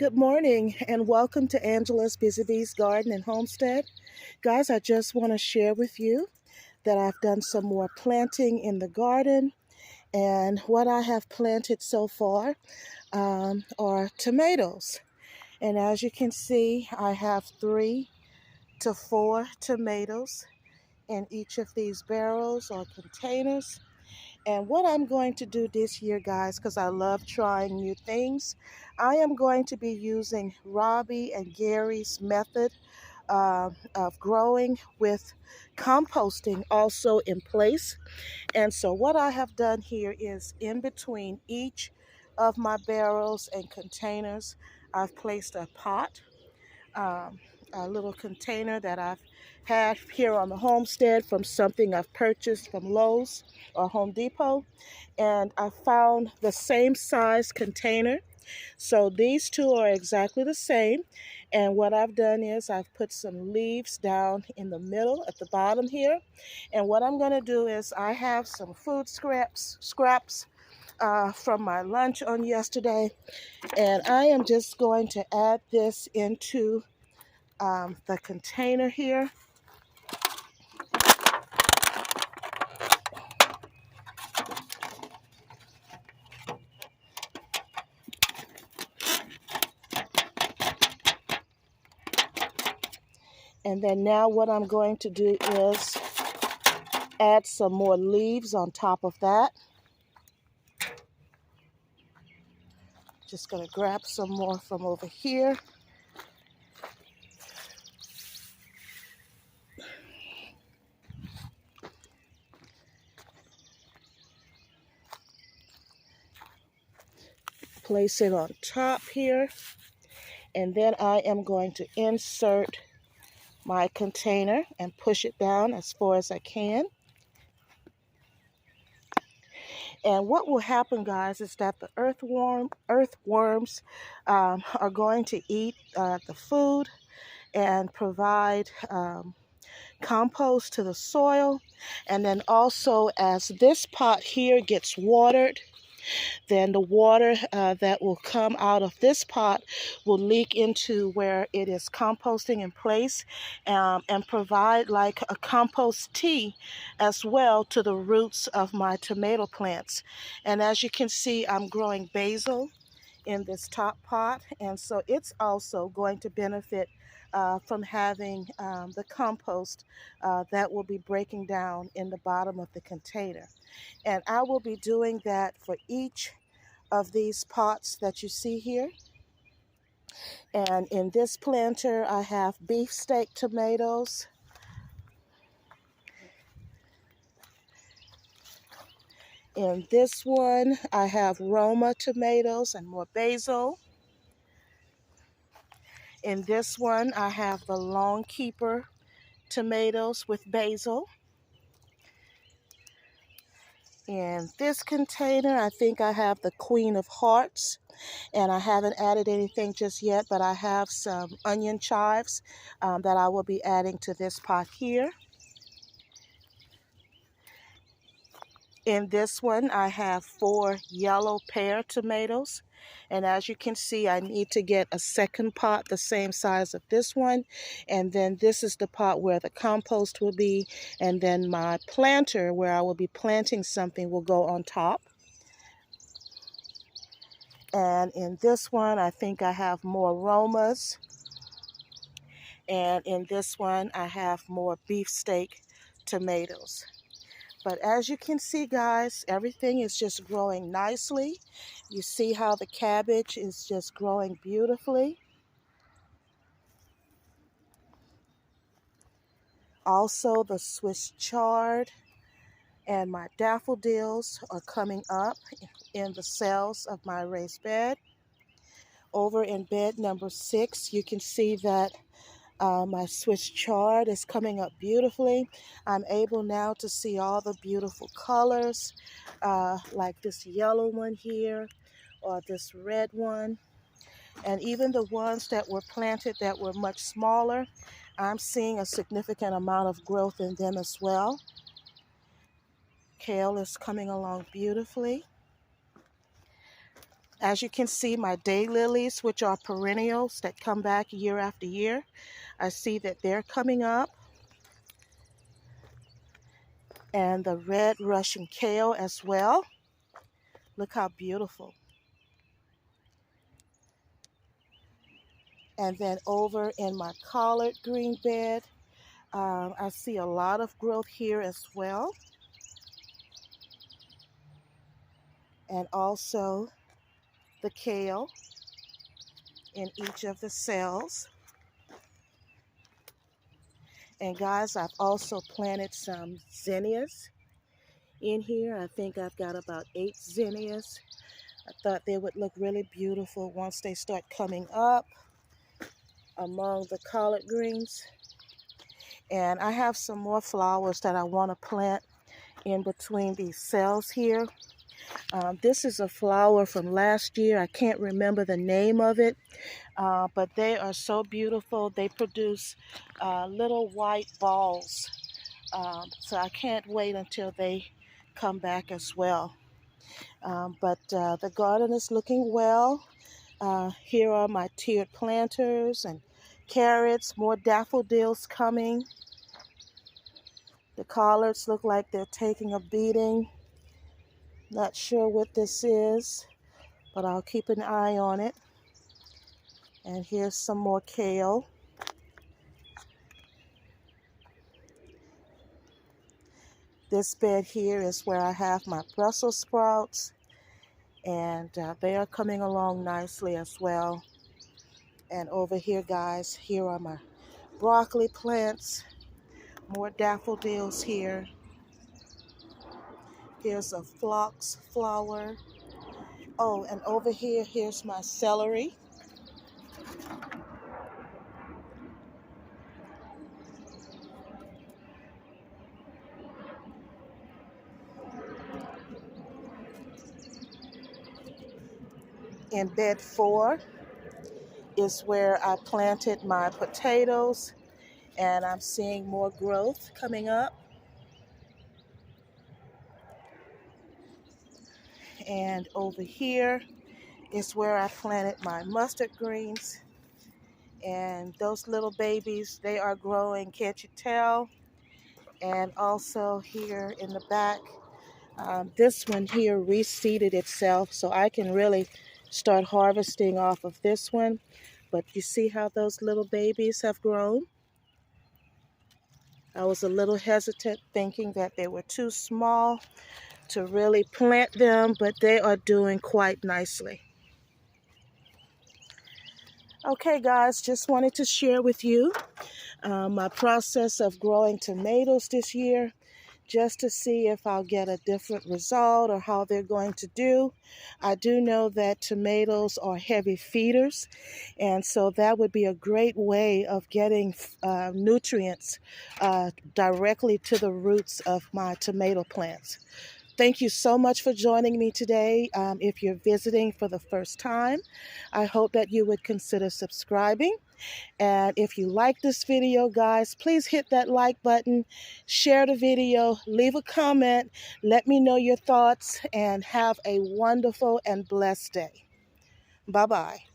Good morning and welcome to Angela's Busy Bees Garden and Homestead. Guys, I just want to share with you that I've done some more planting in the garden, and what I have planted so far are tomatoes. And as you can see, I have 3 to 4 tomatoes in each of these barrels or containers. And what I'm going to do this year, guys, because I love trying new things, I am going to be using Robbie and Gary's method of growing with composting also in place. And so what I have done here is in between each of my barrels and containers, I've placed a pot, um, a little container that I've had here on the homestead from something I've purchased from Lowe's or Home Depot. And I found the same size container. So these two are exactly the same. And what I've done is I've put some leaves down in the middle at the bottom here. And what I'm going to do is I have some food scraps from my lunch on yesterday. And I am just going to add this into the container here. And then now what I'm going to do is add some more leaves on top of that. Just going to grab some more from over here. Place it on top here. And then I am going to insert my container and push it down as far as I can. And what will happen, guys, is that the earthworms are going to eat the food and provide compost to the soil. And then also, as this pot here gets watered, then the water that will come out of this pot will leak into where it is composting in place, and provide like a compost tea as well to the roots of my tomato plants. And as you can see, I'm growing basil in this top pot, and so it's also going to benefit from having the compost that will be breaking down in the bottom of the container. And I will be doing that for each of these pots that you see here. And in this planter, I have beefsteak tomatoes. In this one, I have Roma tomatoes and more basil. In this one, I have the Long Keeper tomatoes with basil. In this container, I think I have the Queen of Hearts, and I haven't added anything just yet, but I have some onion chives that I will be adding to this pot here. In this one, I have 4 yellow pear tomatoes. And as you can see, I need to get a second pot the same size of this one. And then this is the pot where the compost will be. And then my planter, where I will be planting something, will go on top. And in this one, I think I have more Romas. And in this one, I have more beefsteak tomatoes. But as you can see, guys, everything is just growing nicely. You see how the cabbage is just growing beautifully. Also, the Swiss chard and my daffodils are coming up in the cells of my raised bed. Over in bed number 6, you can see that my Swiss chard is coming up beautifully. I'm able now to see all the beautiful colors, like this yellow one here, or this red one. And even the ones that were planted that were much smaller, I'm seeing a significant amount of growth in them as well. Kale is coming along beautifully. As you can see, my daylilies, which are perennials that come back year after year, I see that they're coming up. And the red Russian kale as well. Look how beautiful. And then over in my collard green bed, I see a lot of growth here as well. And also the kale in each of the cells. And guys, I've also planted some zinnias in here. I think I've got about 8 zinnias. I thought they would look really beautiful once they start coming up among the collard greens. And I have some more flowers that I want to plant in between these cells here. This is a flower from last year. I can't remember the name of it, but they are so beautiful. They produce little white balls. So I can't wait until they come back as well. But the garden is looking well. Here are my tiered planters and carrots, more daffodils coming. The collards look like they're taking a beating. Not sure what this is, but I'll keep an eye on it. And here's some more kale. This bed here is where I have my Brussels sprouts, and they are coming along nicely as well. And over here, guys, here are my broccoli plants. More daffodils here. Here's a phlox flower. Oh, and over here, here's my celery. In bed 4 is where I planted my potatoes, and I'm seeing more growth coming up. And over here is where I planted my mustard greens. And those little babies, they are growing, can't you tell? And also here in the back, this one here reseeded itself, so I can really start harvesting off of this one. But you see how those little babies have grown? I was a little hesitant, thinking that they were too small to really plant them, but they are doing quite nicely. Okay guys, just wanted to share with you my process of growing tomatoes this year, just to see if I'll get a different result or how they're going to do. I do know that tomatoes are heavy feeders, and so that would be a great way of getting nutrients directly to the roots of my tomato plants. Thank you so much for joining me today. If you're visiting for the first time, I hope that you would consider subscribing. And if you like this video, guys, please hit that like button, share the video, leave a comment, let me know your thoughts, and have a wonderful and blessed day. Bye-bye.